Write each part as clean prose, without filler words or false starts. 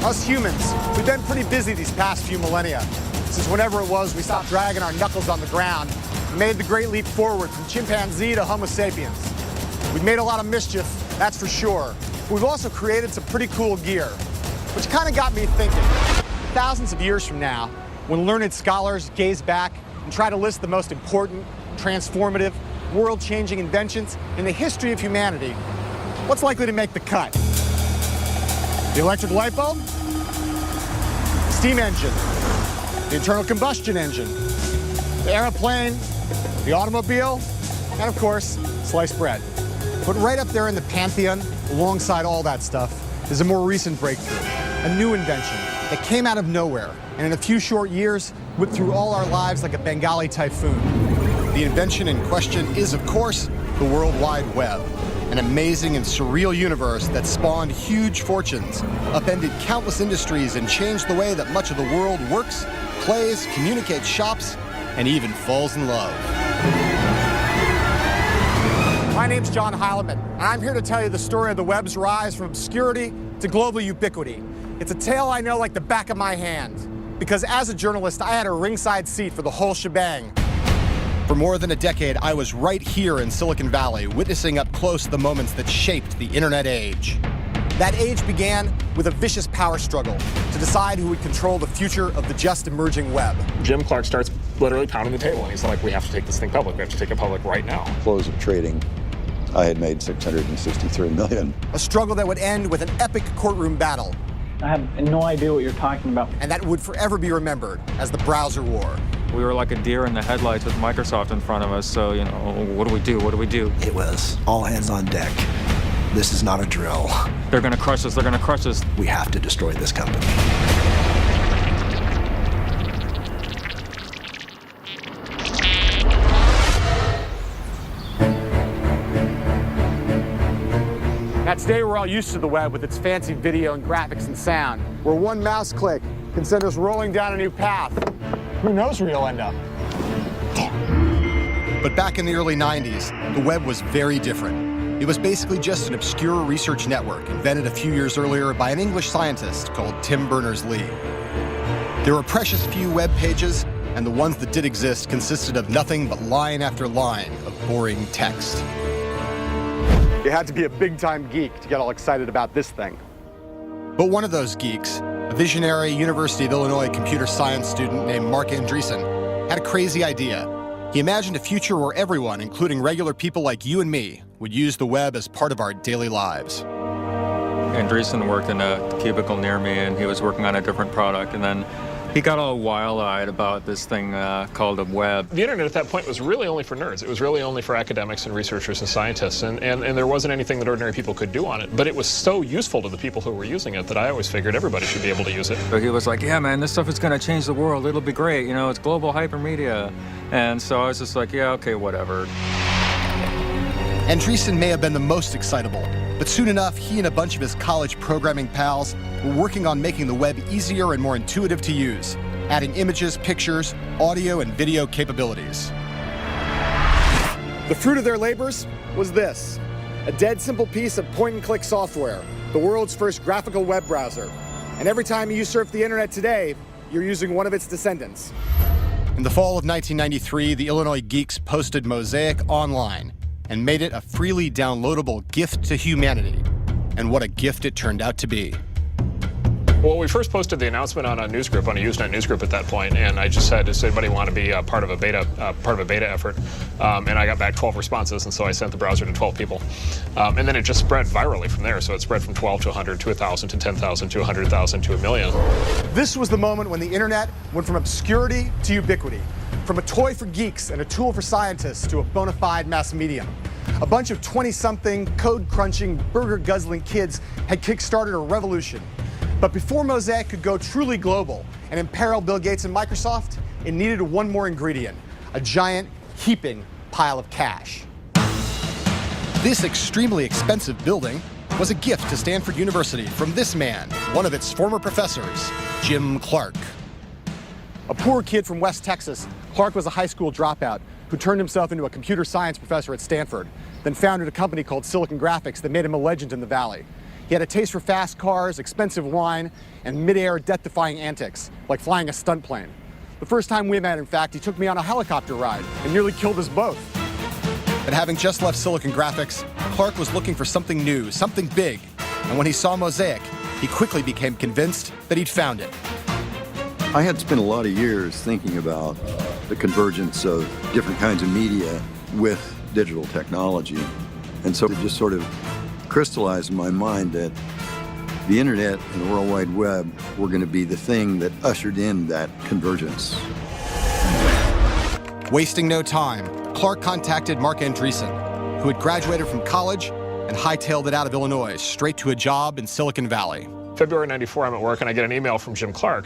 Us humans, we've been pretty busy these past few millennia. Since whenever it was, we stopped dragging our knuckles on the ground and made the great leap forward from chimpanzee to Homo sapiens. We've made a lot of mischief, that's for sure. But we've also created some pretty cool gear, which kind of got me thinking. Thousands of years from now, when learned scholars gaze back and try to list the most important, transformative, world-changing inventions in the history of humanity, what's likely to make the cut? The electric light bulb? The steam engine? The internal combustion engine? The airplane? The automobile? And of course, sliced bread. But right up there in the pantheon, alongside all that stuff, is a more recent breakthrough, a new invention that came out of nowhere, and in a few short years, whipped through all our lives like a Bengali typhoon. The invention in question is, of course, the World Wide Web, an amazing and surreal universe that spawned huge fortunes, upended countless industries, and changed the way that much of the world works, plays, communicates, shops, and even falls in love. My name's John Heilemann, and I'm here to tell you the story of the web's rise from obscurity to global ubiquity. It's a tale I know like the back of my hand, because as a journalist, I had a ringside seat for the whole shebang. For more than a decade, I was right here in Silicon Valley, witnessing up close the moments that shaped the internet age. That age began with a vicious power struggle to decide who would control the future of the just emerging web. Jim Clark starts literally pounding the table, and he's like, we have to take this thing public. We have to take it public right now. Close of trading, I had made $663 million. A struggle that would end with an epic courtroom battle. I have no idea what you're talking about. And that would forever be remembered as the browser war. We were like a deer in the headlights with Microsoft in front of us, so, you know, what do we do? What do we do? It was all hands on deck. This is not a drill. They're gonna crush us, they're gonna crush us. We have to destroy this company. Now today we're all used to the web with its fancy video and graphics and sound, where one mouse click can send us rolling down a new path. Who knows where you'll end up? But back in the early 90s, the web was very different. It was basically just an obscure research network invented a few years earlier by an English scientist called Tim Berners-Lee. There were precious few web pages, and the ones that did exist consisted of nothing but line after line of boring text. You had to be a big-time geek to get all excited about this thing. But one of those geeks, a visionary University of Illinois computer science student named Mark Andreessen, had a crazy idea. He imagined a future where everyone, including regular people like you and me, would use the web as part of our daily lives. Andreessen worked in a cubicle near me, and he was working on a different product, and then he got all wild-eyed about this thing called a web. The internet at that point was really only for nerds. It was really only for academics and researchers and scientists, and there wasn't anything that ordinary people could do on it. But it was so useful to the people who were using it that I always figured everybody should be able to use it. So he was like, yeah, man, this stuff is going to change the world. It'll be great. You know, it's global hypermedia. And so I was just like, yeah, okay, whatever. Andreessen may have been the most excitable, but soon enough, he and a bunch of his college programming pals were working on making the web easier and more intuitive to use, adding images, pictures, audio, and video capabilities. The fruit of their labors was this, a dead simple piece of point-and-click software, the world's first graphical web browser. And every time you surf the internet today, you're using one of its descendants. In the fall of 1993, the Illinois geeks posted Mosaic online and made it a freely downloadable gift to humanity. And what a gift it turned out to be. Well, we first posted the announcement on a newsgroup, on a Usenet newsgroup at that point, and I just said, does anybody want to be part of a beta effort? And I got back 12 responses, and so I sent the browser to 12 people. And then it just spread virally from there. So it spread from 12 to 100 to 1,000 to 10,000 to 100,000 to 1 million. This was the moment when the internet went from obscurity to ubiquity, from a toy for geeks and a tool for scientists to a bona fide mass medium. A bunch of 20-something, code-crunching, burger-guzzling kids had kick-started a revolution. But before Mosaic could go truly global and imperil Bill Gates and Microsoft, it needed one more ingredient, a giant, heaping pile of cash. This extremely expensive building was a gift to Stanford University from this man, one of its former professors, Jim Clark. A poor kid from West Texas, Clark was a high school dropout who turned himself into a computer science professor at Stanford, then founded a company called Silicon Graphics that made him a legend in the Valley. He had a taste for fast cars, expensive wine, and mid-air death-defying antics, like flying a stunt plane. The first time we met, in fact, he took me on a helicopter ride and nearly killed us both. But having just left Silicon Graphics, Clark was looking for something new, something big. And when he saw Mosaic, he quickly became convinced that he'd found it. I had spent a lot of years thinking about the convergence of different kinds of media with digital technology. And so it just sort of crystallized in my mind that the internet and the World Wide Web were going to be the thing that ushered in that convergence. Wasting no time, Clark contacted Mark Andreessen, who had graduated from college and hightailed it out of Illinois straight to a job in Silicon Valley. February '94, I'm at work and I get an email from Jim Clark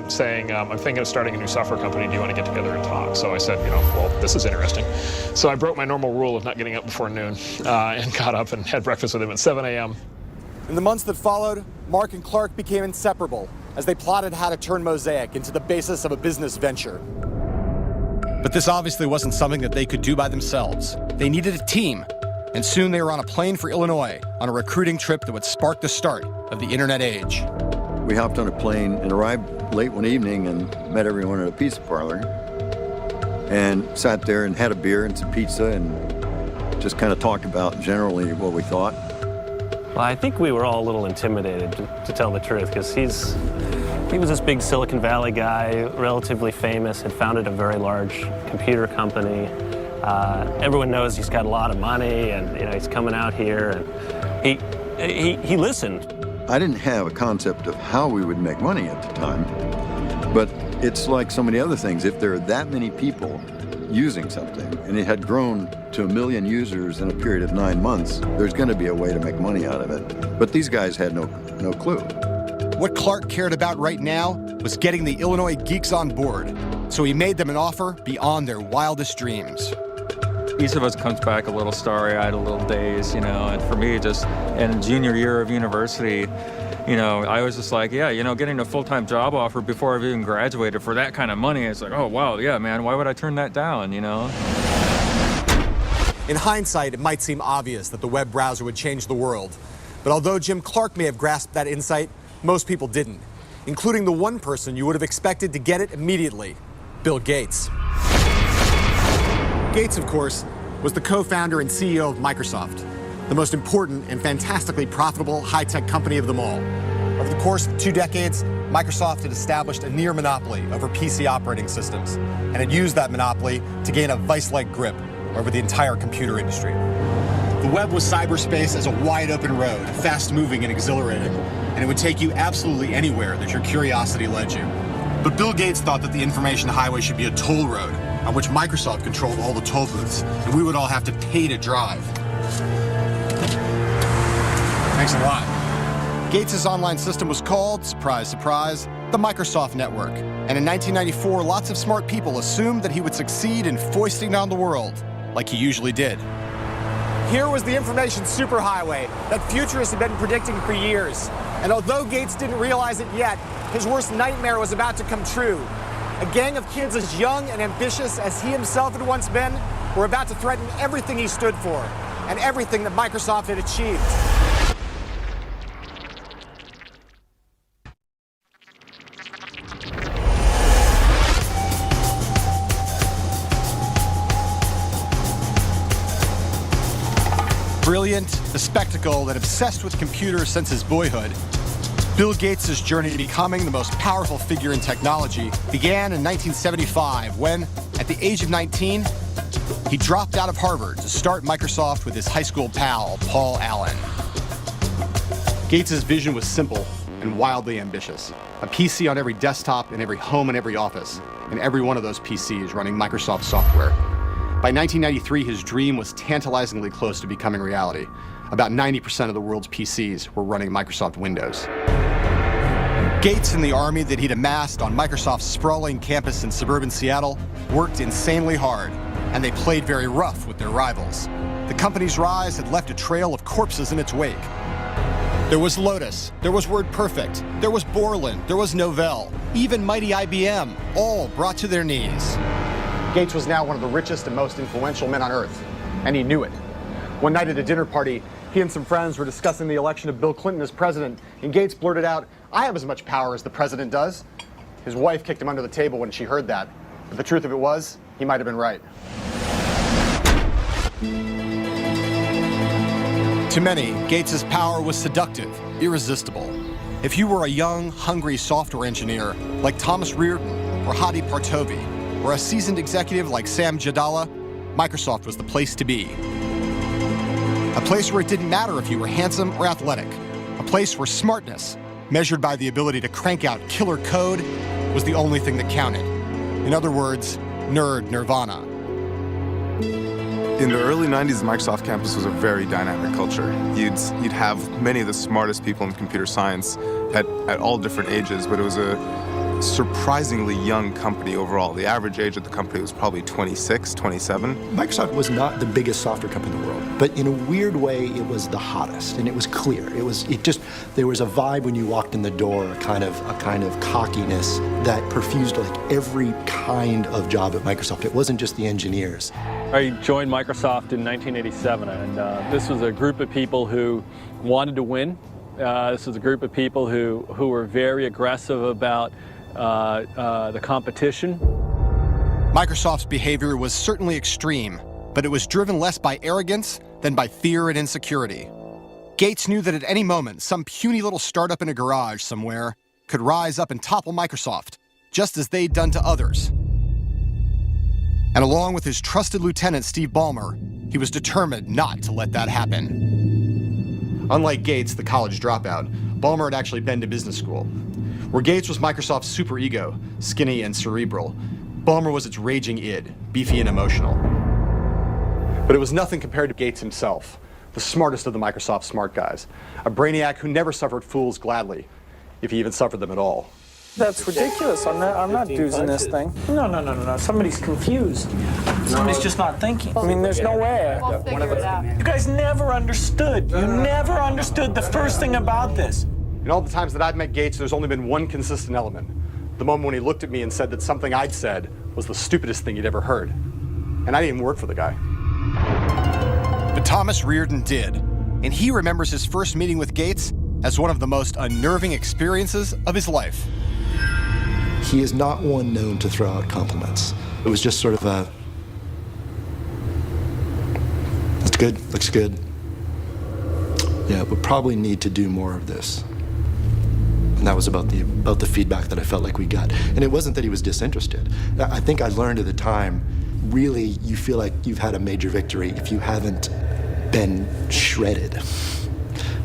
saying, I'm thinking of starting a new software company. Do you want to get together and talk? So I said, well, this is interesting. So I broke my normal rule of not getting up before noon and got up and had breakfast with him at 7 a.m. In the months that followed, Mark and Clark became inseparable as they plotted how to turn Mosaic into the basis of a business venture. But this obviously wasn't something that they could do by themselves. They needed a team, and soon they were on a plane for Illinois on a recruiting trip that would spark the start of the internet age. We hopped on a plane and arrived late one evening and met everyone at a pizza parlor and sat there and had a beer and some pizza and just kind of talked about generally what we thought. Well, I think we were all a little intimidated, to tell the truth, because he was this big Silicon Valley guy, relatively famous, had founded a very large computer company. Everyone knows he's got a lot of money, and he's coming out here, and he listened. I didn't have a concept of how we would make money at the time, but it's like so many other things. If there are that many people using something, and it had grown to 1 million users in a period of 9 months, there's going to be a way to make money out of it. But these guys had no clue. What Clark cared about right now was getting the Illinois geeks on board, so he made them an offer beyond their wildest dreams. Each of us comes back a little starry-eyed, a little dazed, and for me, just in junior year of university, I was just like, getting a full-time job offer before I've even graduated for that kind of money, it's like, oh, wow, yeah, man, why would I turn that down, In hindsight, it might seem obvious that the web browser would change the world. But although Jim Clark may have grasped that insight, most people didn't, including the one person you would have expected to get it immediately, Bill Gates. Gates, of course, was the co-founder and CEO of Microsoft, the most important and fantastically profitable high-tech company of them all. Over the course of 2 decades, Microsoft had established a near monopoly over PC operating systems and had used that monopoly to gain a vice-like grip over the entire computer industry. The web was cyberspace as a wide-open road, fast-moving and exhilarating, and it would take you absolutely anywhere that your curiosity led you. But Bill Gates thought that the information highway should be a toll road on which Microsoft controlled all the toll booths, and we would all have to pay to drive. Thanks a lot. Gates' online system was called, surprise, surprise, the Microsoft Network. And in 1994, lots of smart people assumed that he would succeed in foisting down the world, like he usually did. Here was the information superhighway that futurists had been predicting for years. And although Gates didn't realize it yet, his worst nightmare was about to come true. A gang of kids as young and ambitious as he himself had once been were about to threaten everything he stood for and everything that Microsoft had achieved. Brilliant, the spectacle that obsessed with computers since his boyhood, Bill Gates' journey to becoming the most powerful figure in technology began in 1975 when, at the age of 19, he dropped out of Harvard to start Microsoft with his high school pal, Paul Allen. Gates' vision was simple and wildly ambitious. A PC on every desktop in every home and every office, and every one of those PCs running Microsoft software. By 1993, his dream was tantalizingly close to becoming reality. About 90% of the world's PCs were running Microsoft Windows. Gates and the army that he'd amassed on Microsoft's sprawling campus in suburban Seattle worked insanely hard, and they played very rough with their rivals. The company's rise had left a trail of corpses in its wake. There was Lotus, there was WordPerfect, there was Borland, there was Novell, even mighty IBM, all brought to their knees. Gates was now one of the richest and most influential men on earth, and he knew it. One night at a dinner party, He and some friends were discussing the election of Bill Clinton as president, and Gates blurted out, "I have as much power as the president does." His wife kicked him under the table when she heard that. But the truth of it was, he might have been right. To many, Gates' power was seductive, irresistible. If you were a young, hungry software engineer like Thomas Reardon or Hadi Partovi, or a seasoned executive like Sam Jadala, Microsoft was the place to be. A place where it didn't matter if you were handsome or athletic. A place where smartness, measured by the ability to crank out killer code, was the only thing that counted. In other words, nerd nirvana. In the early 90s, the Microsoft campus was a very dynamic culture. You'd have many of the smartest people in computer science at all different ages, but it was a surprisingly young company overall. The average age of the company was probably 26, 27. Microsoft was not the biggest software company in the world, but in a weird way, it was the hottest, and it was clear. There was a vibe when you walked in the door, a kind of cockiness that perfused like every kind of job at Microsoft. It wasn't just the engineers. I joined Microsoft in 1987, and this was a group of people who wanted to win. This was a group of people who were very aggressive about the competition. Microsoft's behavior was certainly extreme, but it was driven less by arrogance than by fear and insecurity. Gates knew that at any moment, some puny little startup in a garage somewhere could rise up and topple Microsoft, just as they'd done to others. And along with his trusted lieutenant, Steve Ballmer, he was determined not to let that happen. Unlike Gates, the college dropout, Ballmer had actually been to business school. Where Gates was Microsoft's superego, skinny and cerebral, Ballmer was its raging id, beefy and emotional. But it was nothing compared to Gates himself, the smartest of the Microsoft smart guys, a brainiac who never suffered fools gladly, if he even suffered them at all. That's ridiculous. I'm not using this thing. No. Somebody's confused. Somebody's just not thinking. I mean, there's no way. We'll figure it out. You guys never understood. You never understood the first thing about this. In all the times that I've met Gates, there's only been one consistent element. The moment when he looked at me and said that something I'd said was the stupidest thing he'd ever heard. And I didn't even work for the guy. But Thomas Reardon did. And he remembers his first meeting with Gates as one of the most unnerving experiences of his life. He is not one known to throw out compliments. It was just sort of a, that's good, looks good. Yeah, we probably need to do more of this. And that was about the feedback that I felt like we got. And it wasn't that he was disinterested. I think I learned at the time, really, you feel like you've had a major victory if you haven't been shredded.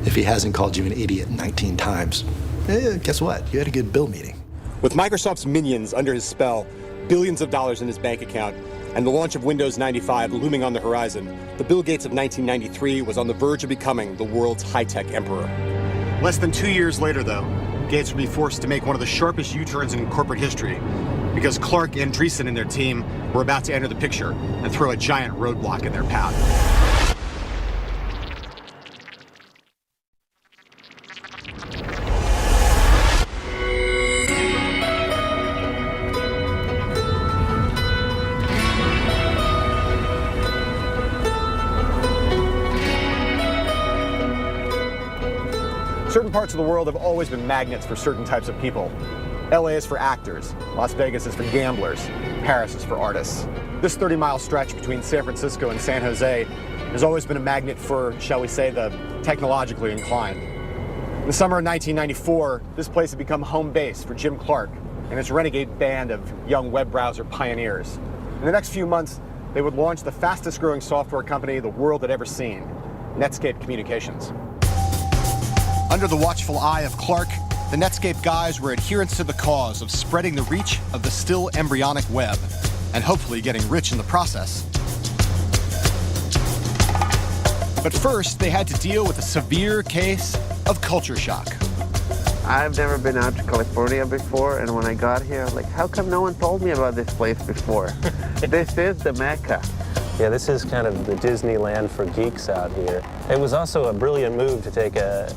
If he hasn't called you an idiot 19 times, guess what? You had a good Bill meeting. With Microsoft's minions under his spell, billions of dollars in his bank account, and the launch of Windows 95 looming on the horizon, the Bill Gates of 1993 was on the verge of becoming the world's high-tech emperor. Less than 2 years later, though, Gates would be forced to make one of the sharpest U-turns in corporate history, because Clark, Andreessen, and their team were about to enter the picture and throw a giant roadblock in their path. Certain parts of the world have always been magnets for certain types of people. LA is for actors, Las Vegas is for gamblers, Paris is for artists. This 30-mile stretch between San Francisco and San Jose has always been a magnet for, shall we say, the technologically inclined. In the summer of 1994, this place had become home base for Jim Clark and his renegade band of young web browser pioneers. In the next few months, they would launch the fastest growing software company the world had ever seen, Netscape Communications. Under the watchful eye of Clark, the Netscape guys were adherents to the cause of spreading the reach of the still embryonic web, and hopefully getting rich in the process. But first, they had to deal with a severe case of culture shock. I've never been out to California before, and when I got here, I was like, how come no one told me about this place before? This is the Mecca. Yeah, this is kind of the Disneyland for geeks out here. It was also a brilliant move to take a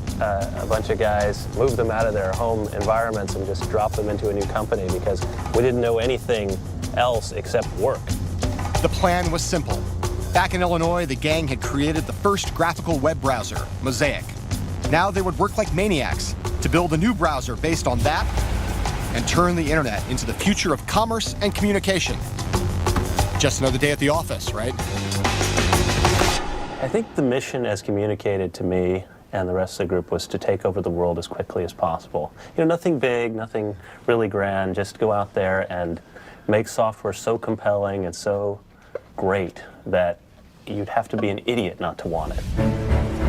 bunch of guys, move them out of their home environments and just drop them into a new company because we didn't know anything else except work. The plan was simple. Back in Illinois, the gang had created the first graphical web browser, Mosaic. Now they would work like maniacs to build a new browser based on that and turn the internet into the future of commerce and communication. Just another day at the office, right? I think the mission as communicated to me and the rest of the group was to take over the world as quickly as possible. You know, nothing big, nothing really grand, just go out there and make software so compelling and so great that you'd have to be an idiot not to want it.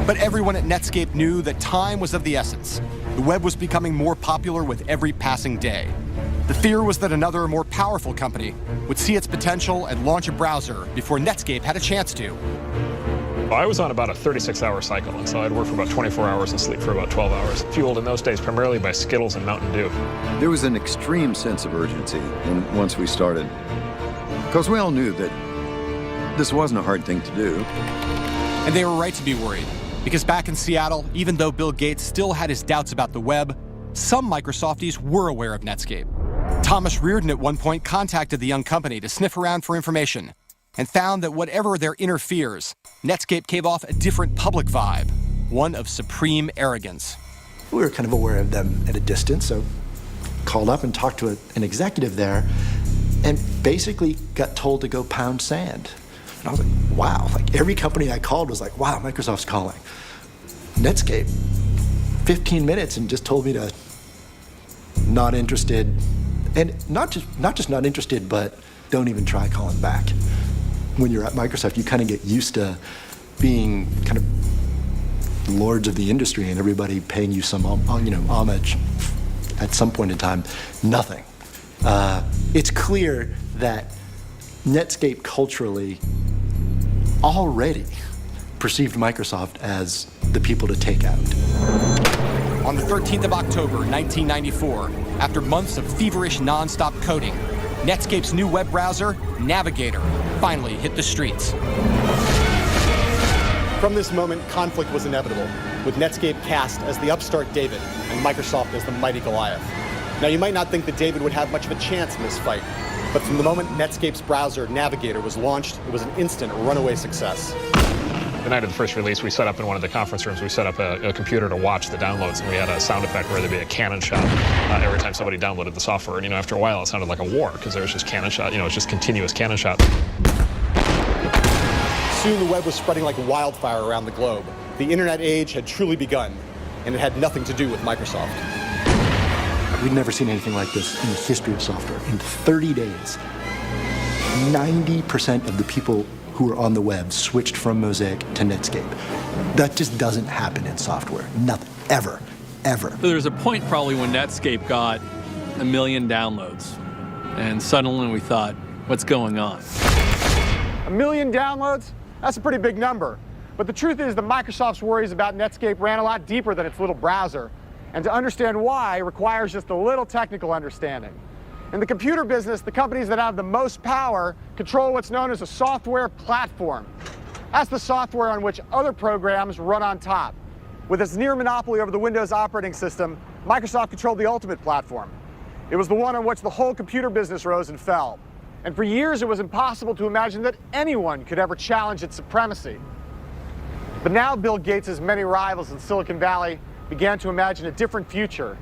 But everyone at Netscape knew that time was of the essence. The web was becoming more popular with every passing day. The fear was that another, more powerful company would see its potential and launch a browser before Netscape had a chance to. I was on about a 36-hour cycle, and so I'd work for about 24 hours and sleep for about 12 hours, fueled in those days primarily by Skittles and Mountain Dew. There was an extreme sense of urgency once we started, because we all knew that this wasn't a hard thing to do. And they were right to be worried, because back in Seattle, even though Bill Gates still had his doubts about the web, some Microsofties were aware of Netscape. Thomas Reardon at one point contacted the young company to sniff around for information and found that whatever their inner fears, Netscape gave off a different public vibe, one of supreme arrogance. We were kind of aware of them at a distance, so called up and talked to an executive there and basically got told to go pound sand. And I was like, wow, like every company I called was like, wow, Microsoft's calling. Netscape, 15 minutes and just told me to not interested. And not just not interested, but don't even try calling back. When you're at Microsoft, you kind of get used to being kind of lords of the industry and everybody paying you some, homage. At some point in time, nothing. It's clear that Netscape culturally already perceived Microsoft as the people to take out. On the 13th of October, 1994, after months of feverish nonstop coding, Netscape's new web browser, Navigator, finally hit the streets. From this moment, conflict was inevitable, with Netscape cast as the upstart David and Microsoft as the mighty Goliath. Now, you might not think that David would have much of a chance in this fight, but from the moment Netscape's browser, Navigator, was launched, it was an instant runaway success. The night of the first release, we set up in one of the conference rooms, we set up a computer to watch the downloads, and we had a sound effect where there'd be a cannon shot every time somebody downloaded the software. And, after a while, it sounded like a war, because there was just cannon shot, it's just continuous cannon shot. Soon the web was spreading like wildfire around the globe. The internet age had truly begun, and it had nothing to do with Microsoft. We'd never seen anything like this in the history of software. In 30 days, 90% of the people who were on the web switched from Mosaic to Netscape. That just doesn't happen in software. Nothing. Ever. Ever. There was a point probably when Netscape got 1 million downloads, and suddenly we thought, what's going on? 1 million downloads? That's a pretty big number. But the truth is that Microsoft's worries about Netscape ran a lot deeper than its little browser. And to understand why requires just a little technical understanding. In the computer business, the companies that have the most power control what's known as a software platform. That's the software on which other programs run on top. With its near monopoly over the Windows operating system, Microsoft controlled the ultimate platform. It was the one on which the whole computer business rose and fell. And for years, it was impossible to imagine that anyone could ever challenge its supremacy. But now Bill Gates' many rivals in Silicon Valley began to imagine a different future.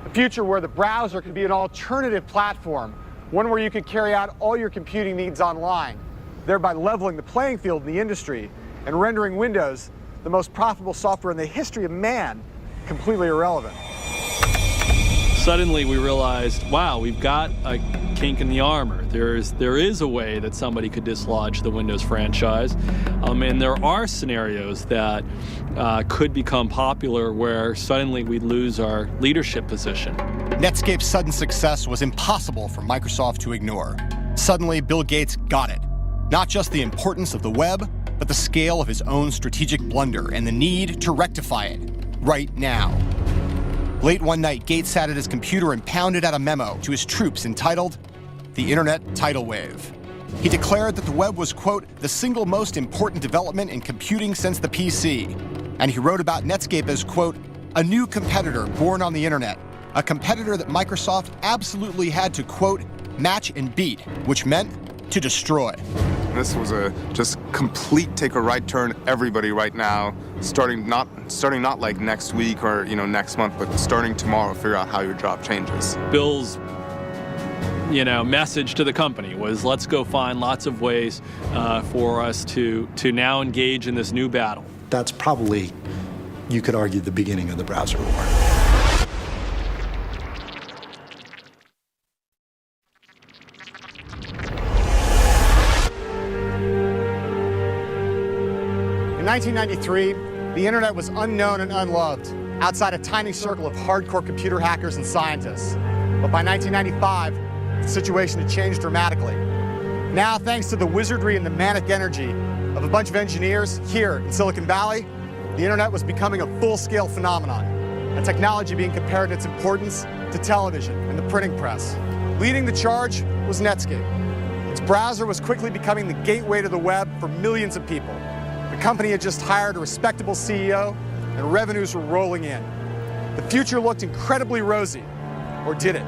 A future where the browser could be an alternative platform, one where you could carry out all your computing needs online, thereby leveling the playing field in the industry and rendering Windows, the most profitable software in the history of man, completely irrelevant. Suddenly we realized, wow, we've got a kink in the armor. There is a way that somebody could dislodge the Windows franchise, and there are scenarios that could become popular where suddenly we'd lose our leadership position. Netscape's sudden success was impossible for Microsoft to ignore. Suddenly, Bill Gates got it. Not just the importance of the web, but the scale of his own strategic blunder and the need to rectify it right now. Late one night, Gates sat at his computer and pounded out a memo to his troops entitled, "The Internet Tidal Wave." He declared that the web was, quote, the single most important development in computing since the PC. And he wrote about Netscape as, quote, a new competitor born on the internet, a competitor that Microsoft absolutely had to, quote, match and beat, which meant to destroy. This was a just complete take a right turn, everybody right now, starting not like next week or next month, but starting tomorrow, figure out how your job changes. Bill's message to the company was, let's go find lots of ways for us to now engage in this new battle. That's probably, you could argue, the beginning of the browser war. In 1993, the internet was unknown and unloved outside a tiny circle of hardcore computer hackers and scientists. But by 1995, the situation had changed dramatically. Now, thanks to the wizardry and the manic energy of a bunch of engineers here in Silicon Valley, the internet was becoming a full-scale phenomenon, a technology being compared in its importance to television and the printing press. Leading the charge was Netscape. Its browser was quickly becoming the gateway to the web for millions of people. The company had just hired a respectable CEO, and revenues were rolling in. The future looked incredibly rosy, or did it?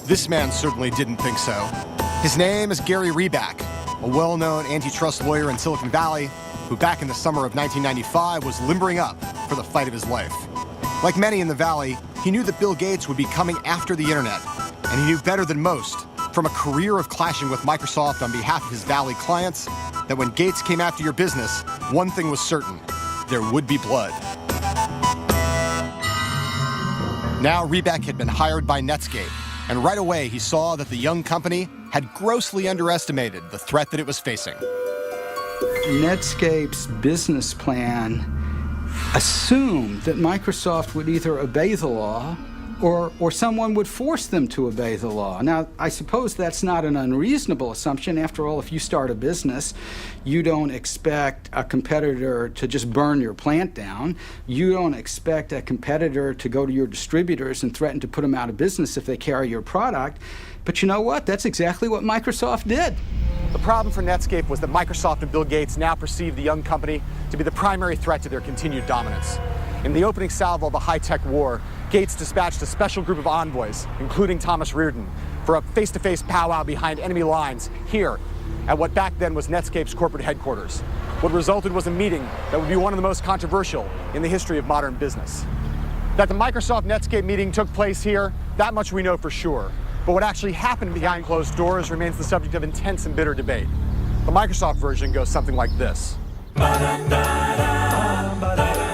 This man certainly didn't think so. His name is Gary Reback, a well-known antitrust lawyer in Silicon Valley who back in the summer of 1995 was limbering up for the fight of his life. Like many in the Valley, he knew that Bill Gates would be coming after the internet, and he knew better than most, from a career of clashing with Microsoft on behalf of his Valley clients, that when Gates came after your business, one thing was certain: there would be blood. Now Reback had been hired by Netscape, and right away he saw that the young company had grossly underestimated the threat that it was facing. Netscape's business plan assumed that Microsoft would either obey the law or someone would force them to obey the law. Now, I suppose that's not an unreasonable assumption. After all, if you start a business, you don't expect a competitor to just burn your plant down. You don't expect a competitor to go to your distributors and threaten to put them out of business if they carry your product. But you know what? That's exactly what Microsoft did. The problem for Netscape was that Microsoft and Bill Gates now perceived the young company to be the primary threat to their continued dominance. In the opening salvo of the high-tech war, Gates dispatched a special group of envoys, including Thomas Reardon, for a face-to-face powwow behind enemy lines here at what back then was Netscape's corporate headquarters. What resulted was a meeting that would be one of the most controversial in the history of modern business. That the Microsoft-Netscape meeting took place here, that much we know for sure. But what actually happened behind closed doors remains the subject of intense and bitter debate. The Microsoft version goes something like this.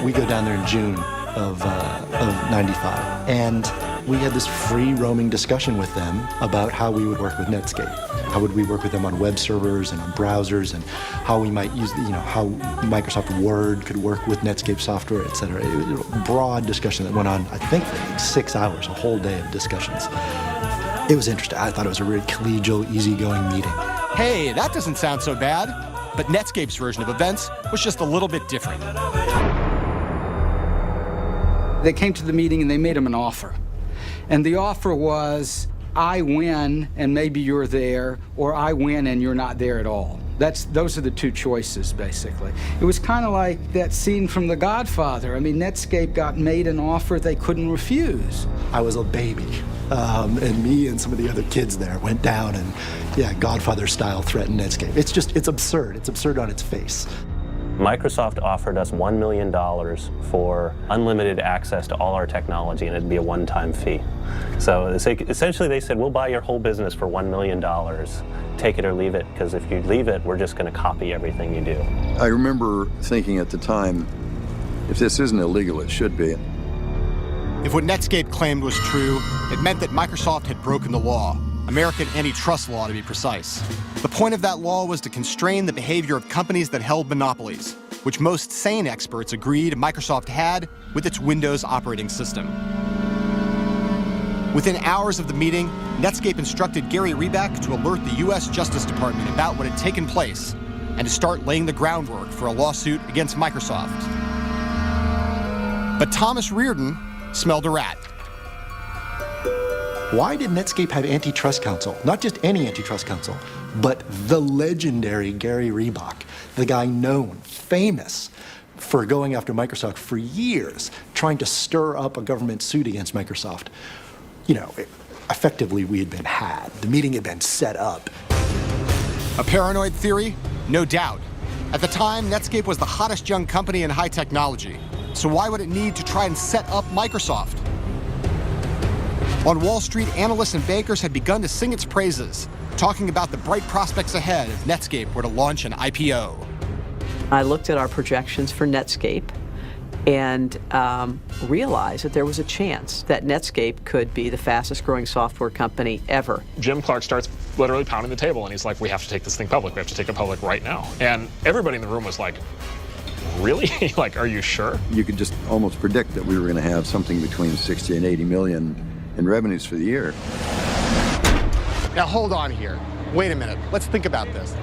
We go down there in June of 95, and we had this free roaming discussion with them about how we would work with Netscape. How would we work with them on web servers and on browsers, and how we might use, how Microsoft Word could work with Netscape software, et cetera. It was a broad discussion that went on, I think, for like 6 hours, a whole day of discussions. It was interesting. I thought it was a really collegial, easygoing meeting. Hey, that doesn't sound so bad. But Netscape's version of events was just a little bit different. They came to the meeting and they made him an offer. And the offer was, I win and maybe you're there, or I win and you're not there at all. Those are the two choices, basically. It was kind of like that scene from The Godfather. I mean, Netscape got made an offer they couldn't refuse. I was a baby, and me and some of the other kids there went down and, Godfather style threatened Netscape. It's absurd. It's absurd on its face. Microsoft offered us $1 million for unlimited access to all our technology, and it'd be a one-time fee. So essentially they said, we'll buy your whole business for $1 million. Take it or leave it, because if you leave it, we're just going to copy everything you do. I remember thinking at the time, if this isn't illegal, it should be. If what Netscape claimed was true, it meant that Microsoft had broken the law, American antitrust law to be precise. The point of that law was to constrain the behavior of companies that held monopolies, which most sane experts agreed Microsoft had with its Windows operating system. Within hours of the meeting, Netscape instructed Gary Reback to alert the U.S. Justice Department about what had taken place and to start laying the groundwork for a lawsuit against Microsoft. But Thomas Reardon smelled a rat. Why did Netscape have antitrust counsel? Not just any antitrust counsel, but the legendary Gary Reback, the guy known, famous, for going after Microsoft for years, trying to stir up a government suit against Microsoft. effectively we had been had. The meeting had been set up. A paranoid theory? No doubt. At the time, Netscape was the hottest young company in high technology. So why would it need to try and set up Microsoft? On Wall Street, analysts and bankers had begun to sing its praises, talking about the bright prospects ahead if Netscape were to launch an IPO. I looked at our projections for Netscape and realized that there was a chance that Netscape could be the fastest growing software company ever. Jim Clark starts literally pounding the table, and he's like, we have to take this thing public. We have to take it public right now. And everybody in the room was like, really? Like, are you sure? You could just almost predict that we were going to have something between 60 and 80 million in revenues for the year. Now hold on here. Wait a minute. Let's think about this.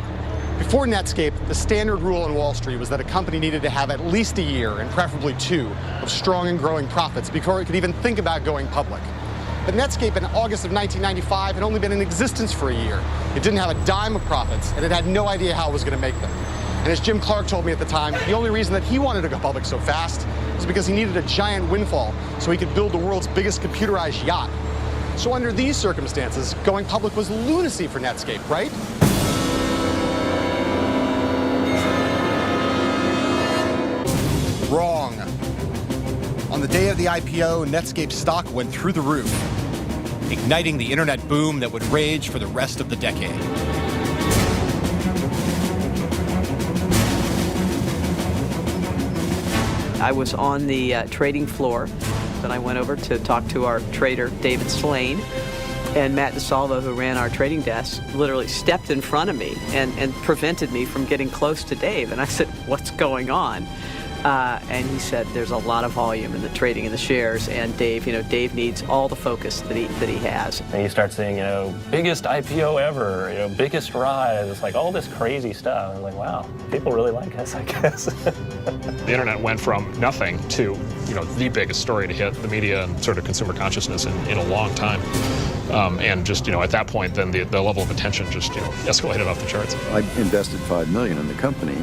Before Netscape, the standard rule on Wall Street was that a company needed to have at least a year, and preferably 2, of strong and growing profits before it could even think about going public. But Netscape in August of 1995 had only been in existence for a year. It didn't have a dime of profits, and it had no idea how it was going to make them. And as Jim Clark told me at the time, the only reason that he wanted to go public so fast was because he needed a giant windfall so he could build the world's biggest computerized yacht. So under these circumstances, going public was lunacy for Netscape, right? Wrong. On the day of the IPO, Netscape stock went through the roof, igniting the internet boom that would rage for the rest of the decade. I was on the trading floor, and I went over to talk to our trader, David Slane, and Matt DeSalvo, who ran our trading desk, literally stepped in front of me and prevented me from getting close to Dave. And I said, what's going on? And he said, there's a lot of volume in the trading in the shares, and Dave needs all the focus that he has. And you start seeing, biggest IPO ever, biggest rise, it's like all this crazy stuff. I'm like, wow, people really like us, I guess. The internet went from nothing to, the biggest story to hit the media and sort of consumer consciousness in a long time. And just, at that point, then the level of attention just, escalated off the charts. I invested $5 million in the company.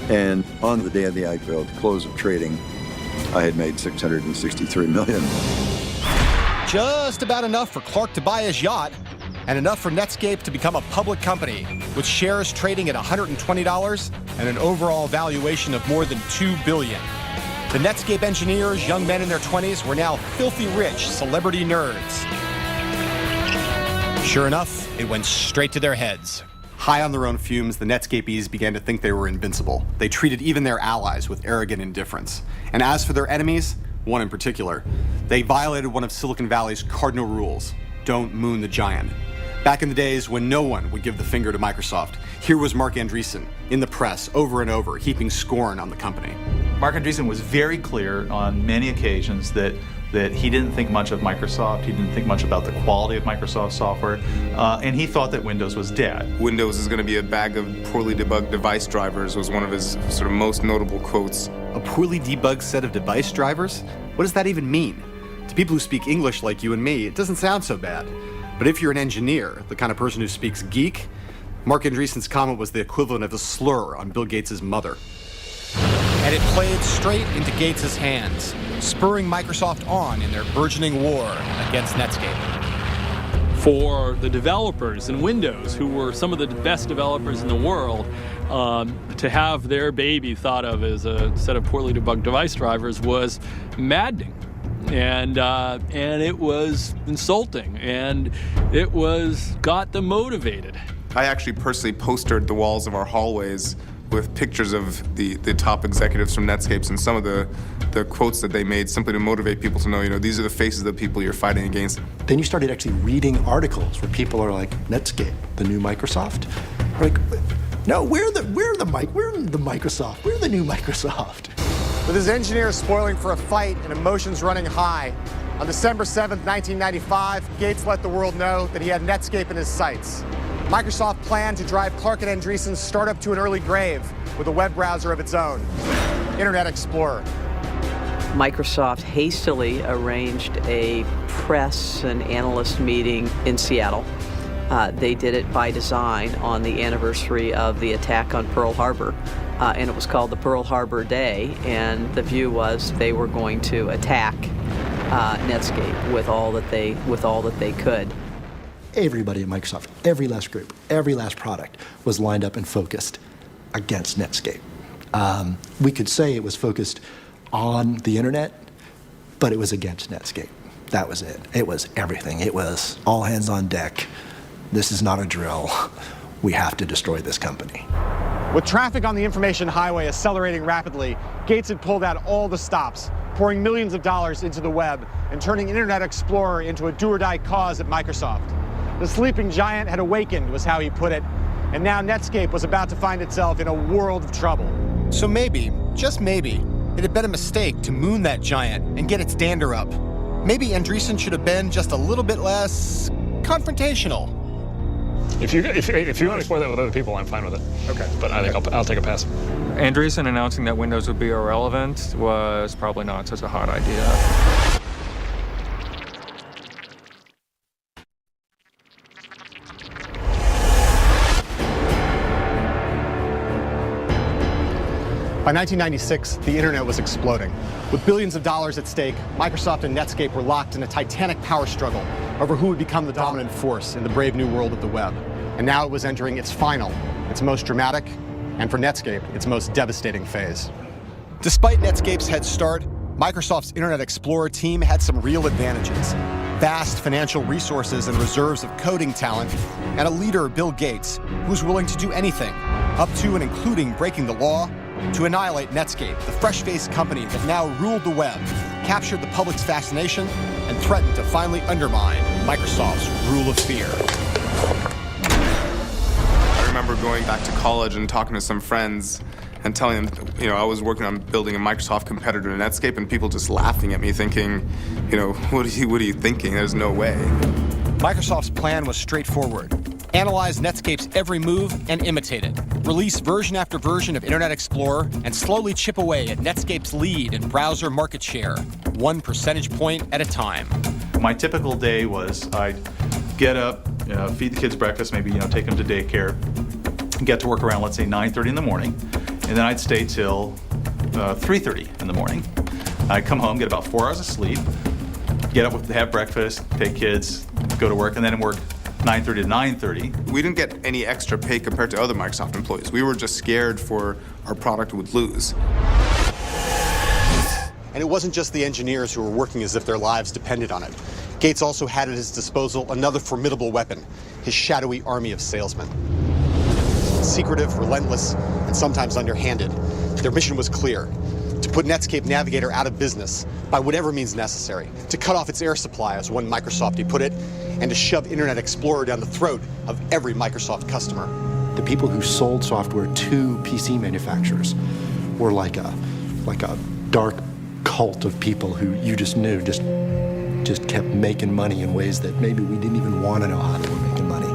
And on the day of the IPO, at the close of trading, I had made $663 million. Just about enough for Clark to buy his yacht, and enough for Netscape to become a public company, with shares trading at $120 and an overall valuation of more than $2 billion. The Netscape engineers, young men in their 20s, were now filthy rich celebrity nerds. Sure enough, it went straight to their heads. High on their own fumes, the Netscapies began to think they were invincible. They treated even their allies with arrogant indifference. And as for their enemies, one in particular, they violated one of Silicon Valley's cardinal rules: don't moon the giant. Back in the days when no one would give the finger to Microsoft, here was Mark Andreessen in the press over and over, heaping scorn on the company. Mark Andreessen was very clear on many occasions that he didn't think much of Microsoft, he didn't think much about the quality of Microsoft software, and he thought that Windows was dead. Windows is going to be a bag of poorly debugged device drivers was one of his sort of most notable quotes. A poorly debugged set of device drivers? What does that even mean? To people who speak English like you and me, it doesn't sound so bad. But if you're an engineer, the kind of person who speaks geek, Mark Andreessen's comment was the equivalent of a slur on Bill Gates' mother. And it played straight into Gates' hands, spurring Microsoft on in their burgeoning war against Netscape. For the developers in Windows, who were some of the best developers in the world, to have their baby thought of as a set of poorly debugged device drivers was maddening. And it was insulting, and it got them motivated. I actually personally postered the walls of our hallways with pictures of the top executives from Netscape and some of the quotes that they made simply to motivate people to know, these are the faces of the people you're fighting against. Then you started actually reading articles where people are like, Netscape, the new Microsoft? We're like, no, we're the Microsoft. We're the new Microsoft. With his engineers spoiling for a fight and emotions running high, on December 7th, 1995, Gates let the world know that he had Netscape in his sights. Microsoft planned to drive Clark and Andreessen's startup to an early grave with a web browser of its own, Internet Explorer. Microsoft hastily arranged a press and analyst meeting in Seattle. They did it by design on the anniversary of the attack on Pearl Harbor, and it was called the Pearl Harbor Day, and the view was they were going to attack Netscape with all that they could. everybody at Microsoft, every last group, every last product was lined up and focused against Netscape. We could say it was focused on the internet, but it was against Netscape. That was it. It was everything. It was all hands on deck. This is not a drill. We have to destroy this company. With traffic on the information highway accelerating rapidly, Gates had pulled out all the stops, pouring millions of dollars into the web and turning Internet Explorer into a do-or-die cause at Microsoft. The sleeping giant had awakened, was how he put it, and now Netscape was about to find itself in a world of trouble. So maybe, just maybe, it had been a mistake to moon that giant and get its dander up. Maybe Andreessen should have been just a little bit less confrontational. If you want to explore that with other people, I'm fine with it. Okay. But I think I'll take a pass. Andreessen announcing that Windows would be irrelevant was probably not such a hot idea. By 1996, the internet was exploding. With billions of dollars at stake, Microsoft and Netscape were locked in a titanic power struggle over who would become the dominant force in the brave new world of the web. And now it was entering its final, its most dramatic, and for Netscape, its most devastating phase. Despite Netscape's head start, Microsoft's Internet Explorer team had some real advantages. Vast financial resources and reserves of coding talent, and a leader, Bill Gates, who was willing to do anything, up to and including breaking the law, to annihilate Netscape, the fresh-faced company that now ruled the web, captured the public's fascination, and threatened to finally undermine Microsoft's rule of fear. I remember going back to college and talking to some friends and telling them, I was working on building a Microsoft competitor to Netscape, and people just laughing at me, thinking, what are you thinking? There's no way. Microsoft's plan was straightforward. Analyze Netscape's every move and imitate it. Release version after version of Internet Explorer and slowly chip away at Netscape's lead in browser market share, 1 percentage point at a time. My typical day was I'd get up, feed the kids breakfast, maybe take them to daycare, get to work around, let's say 9:30 in the morning, and then I'd stay till 3:30 in the morning. I'd come home, get about 4 hours of sleep, get up, have breakfast, take kids, go to work, and then work 9:30 to 9:30. We didn't get any extra pay compared to other Microsoft employees. We were just scared for our product would lose. And it wasn't just the engineers who were working as if their lives depended on it. Gates also had at his disposal another formidable weapon, his shadowy army of salesmen. Secretive, relentless, and sometimes underhanded, their mission was clear: to put Netscape Navigator out of business by whatever means necessary, to cut off its air supply, as one Microsoftie put it, and to shove Internet Explorer down the throat of every Microsoft customer. The people who sold software to PC manufacturers were like a dark cult of people who you just knew just kept making money in ways that maybe we didn't even want to know how they were making money.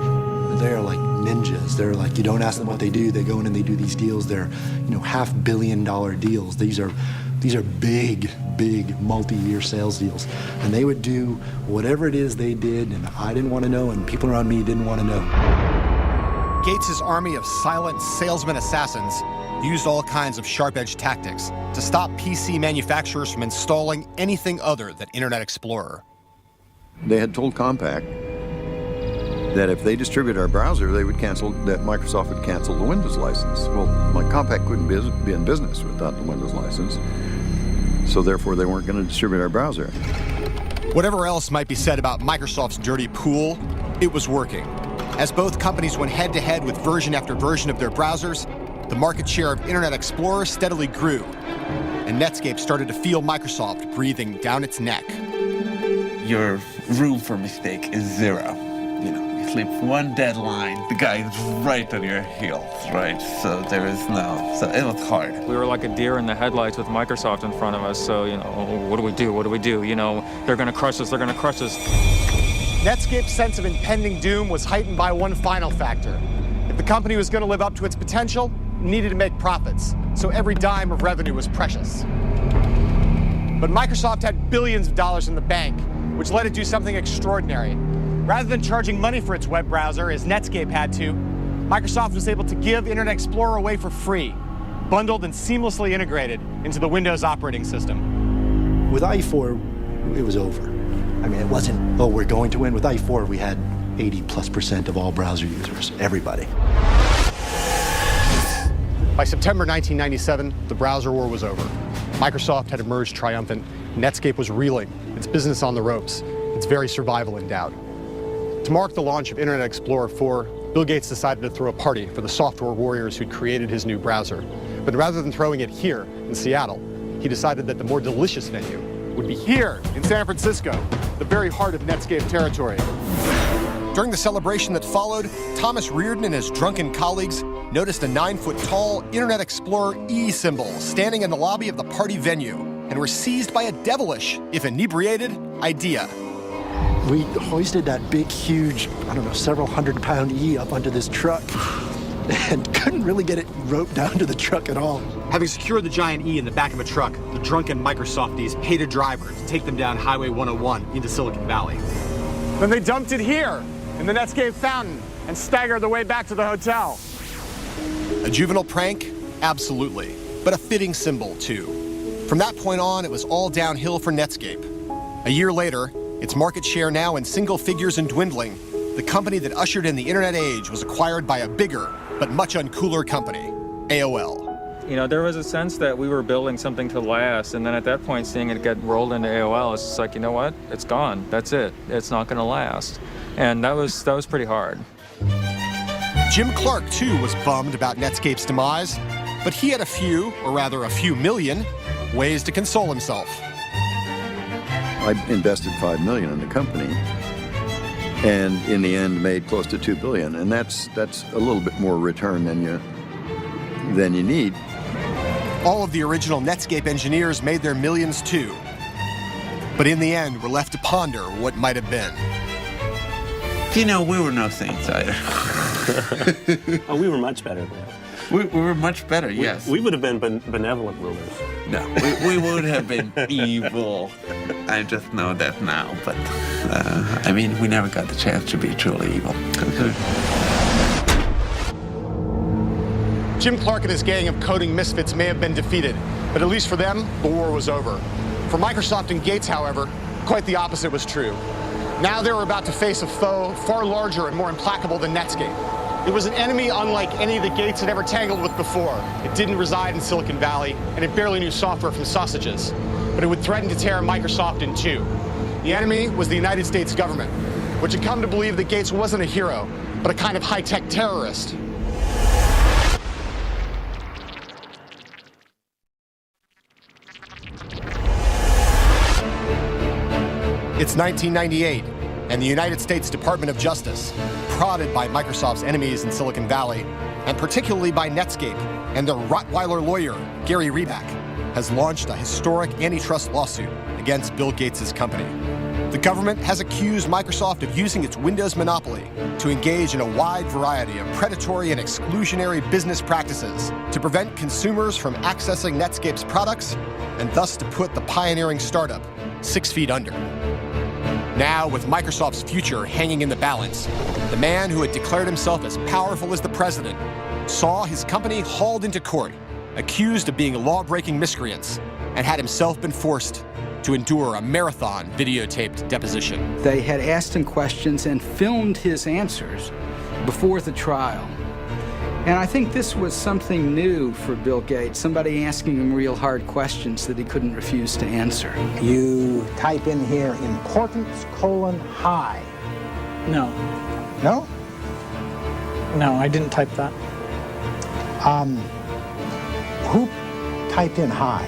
They're like ninjas. They're like, you don't ask them what they do, they go in and they do these deals. They're $500 million deals. These are big multi-year sales deals. And they would do whatever it is they did, and I didn't want to know, and people around me didn't want to know. Gates' army of silent salesman assassins used all kinds of sharp-edged tactics to stop PC manufacturers from installing anything other than Internet Explorer. They had told Compaq that if they distribute our browser, that Microsoft would cancel the Windows license. Well, Compaq couldn't be in business without the Windows license, so therefore they weren't going to distribute our browser. Whatever else might be said about Microsoft's dirty pool, it was working. As both companies went head-to-head with version after version of their browsers, the market share of Internet Explorer steadily grew, and Netscape started to feel Microsoft breathing down its neck. Your room for mistake is 0. You sleep one deadline, the guy is right on your heels, right? So it was hard. We were like a deer in the headlights with Microsoft in front of us, so, what do we do? What do we do? They're going to crush us, they're going to crush us. Netscape's sense of impending doom was heightened by one final factor. If the company was going to live up to its potential, it needed to make profits, so every dime of revenue was precious. But Microsoft had billions of dollars in the bank, which let it do something extraordinary. Rather than charging money for its web browser, as Netscape had to, Microsoft was able to give Internet Explorer away for free, bundled and seamlessly integrated into the Windows operating system. With IE4, it was over. It wasn't, we're going to win. With IE4, we had 80+% of all browser users, everybody. By September 1997, the browser war was over. Microsoft had emerged triumphant. Netscape was reeling, its business on the ropes, its very survival in doubt. To mark the launch of Internet Explorer 4, Bill Gates decided to throw a party for the software warriors who'd created his new browser. But rather than throwing it here in Seattle, he decided that the more delicious venue would be here in San Francisco, the very heart of Netscape territory. During the celebration that followed, Thomas Reardon and his drunken colleagues noticed a 9-foot-tall Internet Explorer E symbol standing in the lobby of the party venue and were seized by a devilish, if inebriated, idea. We hoisted that big, huge, I don't know, several hundred-pound E up onto this truck and couldn't really get it roped down to the truck at all. Having secured the giant E in the back of a truck, the drunken Microsofties paid a driver to take them down Highway 101 into Silicon Valley. Then they dumped it here in the Netscape fountain and staggered their way back to the hotel. A juvenile prank? Absolutely. But a fitting symbol, too. From that point on, it was all downhill for Netscape. A year later, its market share now in single figures and dwindling, the company that ushered in the internet age was acquired by a bigger, but much uncooler company, AOL. You know, there was a sense that we were building something to last, and then at that point, seeing it get rolled into AOL, it's just like, you know what? It's gone. That's it. It's not going to last. And that was pretty hard. Jim Clark, too, was bummed about Netscape's demise, but he had a few million, ways to console himself. I invested $5 million in the company, and in the end made close to $2 billion, and that's a little bit more return than you need. All of the original Netscape engineers made their millions too, but in the end were left to ponder what might have been. You know, we were no saints either. Oh, we were much better than that. We were much better, yes. We would have been benevolent rulers. No, we would have been evil. I just know that now, but I mean, we never got the chance to be truly evil. Jim Clark and his gang of coding misfits may have been defeated, but at least for them, the war was over. For Microsoft and Gates, however, quite the opposite was true. Now they were about to face a foe far larger and more implacable than Netscape. It was an enemy unlike any that Gates had ever tangled with before. It didn't reside in Silicon Valley, and it barely knew software from sausages. But it would threaten to tear Microsoft in two. The enemy was the United States government, which had come to believe that Gates wasn't a hero, but a kind of high-tech terrorist. It's 1998, and the United States Department of Justice, prodded by Microsoft's enemies in Silicon Valley, and particularly by Netscape and their Rottweiler lawyer, Gary Reback, has launched a historic antitrust lawsuit against Bill Gates' company. The government has accused Microsoft of using its Windows monopoly to engage in a wide variety of predatory and exclusionary business practices to prevent consumers from accessing Netscape's products and thus to put the pioneering startup 6 feet under. Now, with Microsoft's future hanging in the balance, the man who had declared himself as powerful as the president saw his company hauled into court, accused of being law-breaking miscreants, and had himself been forced to endure a marathon videotaped deposition. They had asked him questions and filmed his answers before the trial. And I think this was something new for Bill Gates, somebody asking him real hard questions that he couldn't refuse to answer. You type in here, importance, high. No. No? No, I didn't type that. Who typed in high?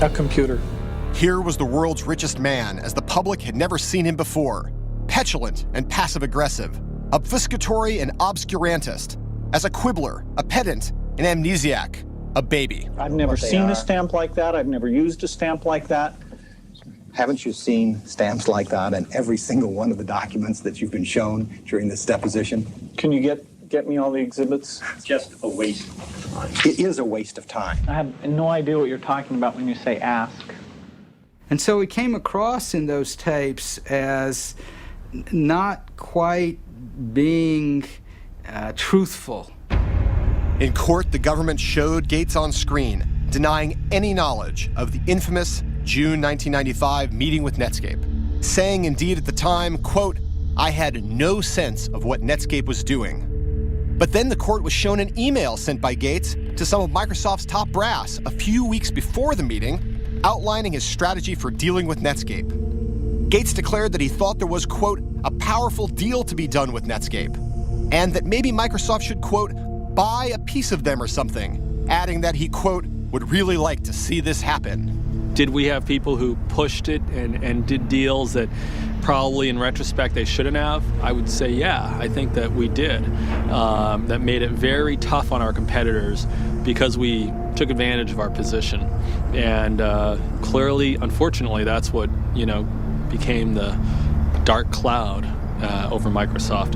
A computer. Here was the world's richest man, as the public had never seen him before. Petulant and passive-aggressive, obfuscatory and obscurantist, as a quibbler, a pedant, an amnesiac, a baby. I've never seen a stamp like that. I've never used a stamp like that. Haven't you seen stamps like that in every single one of the documents that you've been shown during this deposition? Can you get me all the exhibits? It's just a waste of time. It is a waste of time. I have no idea what you're talking about when you say ask. And so he came across in those tapes as not quite being truthful. In court, the government showed Gates on screen, denying any knowledge of the infamous June 1995 meeting with Netscape. saying indeed at the time, quote, "I had no sense of what Netscape was doing." But then the court was shown an email sent by Gates to some of Microsoft's top brass a few weeks before the meeting, outlining his strategy for dealing with Netscape. Gates declared that he thought there was, quote, "a powerful deal to be done with Netscape," and that maybe Microsoft should, quote, "buy a piece of them or something," adding that he, quote, "would really like to see this happen." Did we have people who pushed it and did deals that probably in retrospect they shouldn't have? I would say, yeah, I think that we did. That made it very tough on our competitors because we took advantage of our position. And clearly, unfortunately, that's what, became the dark cloud over Microsoft.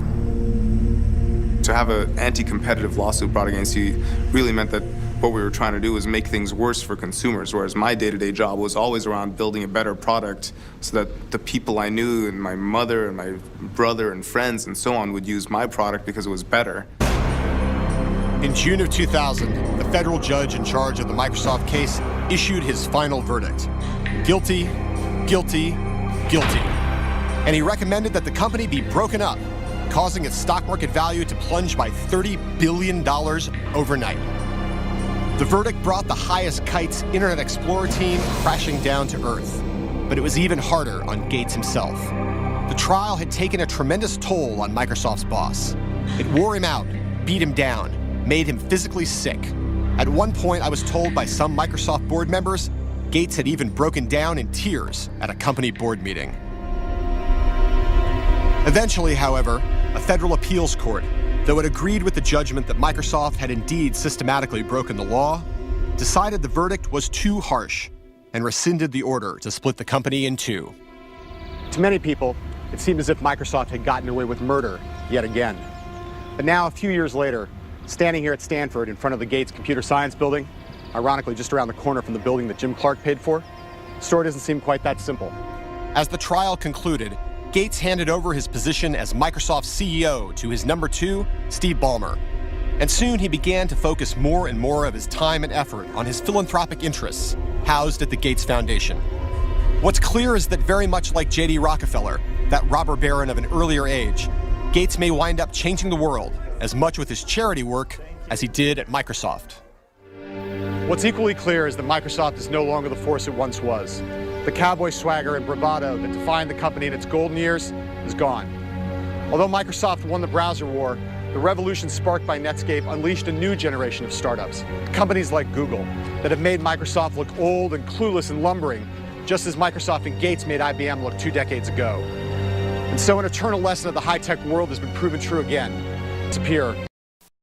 To have an anti-competitive lawsuit brought against you really meant that what we were trying to do was make things worse for consumers, whereas my day-to-day job was always around building a better product so that the people I knew and my mother and my brother and friends and so on would use my product because it was better. In June of 2000, the federal judge in charge of the Microsoft case issued his final verdict. Guilty, guilty, guilty. And he recommended that the company be broken up, causing its stock market value to plunge by $30 billion overnight. The verdict brought the highest kite's Internet Explorer team crashing down to earth, but it was even harder on Gates himself. The trial had taken a tremendous toll on Microsoft's boss. It wore him out, beat him down, made him physically sick. At one point, I was told by some Microsoft board members, Gates had even broken down in tears at a company board meeting. Eventually, however, a federal appeals court, though it agreed with the judgment that Microsoft had indeed systematically broken the law, decided the verdict was too harsh and rescinded the order to split the company in two. To many people, it seemed as if Microsoft had gotten away with murder yet again. But now, a few years later, standing here at Stanford in front of the Gates Computer Science Building, ironically just around the corner from the building that Jim Clark paid for, the story doesn't seem quite that simple. As the trial concluded, Gates handed over his position as Microsoft's CEO to his number two, Steve Ballmer. And soon he began to focus more and more of his time and effort on his philanthropic interests, housed at the Gates Foundation. What's clear is that very much like J.D. Rockefeller, that robber baron of an earlier age, Gates may wind up changing the world as much with his charity work as he did at Microsoft. What's equally clear is that Microsoft is no longer the force it once was. The cowboy swagger and bravado that defined the company in its golden years is gone. Although Microsoft won the browser war, the revolution sparked by Netscape unleashed a new generation of startups, companies like Google, that have made Microsoft look old and clueless and lumbering, just as Microsoft and Gates made IBM look 2 decades ago. And so an eternal lesson of the high-tech world has been proven true again. Disappear.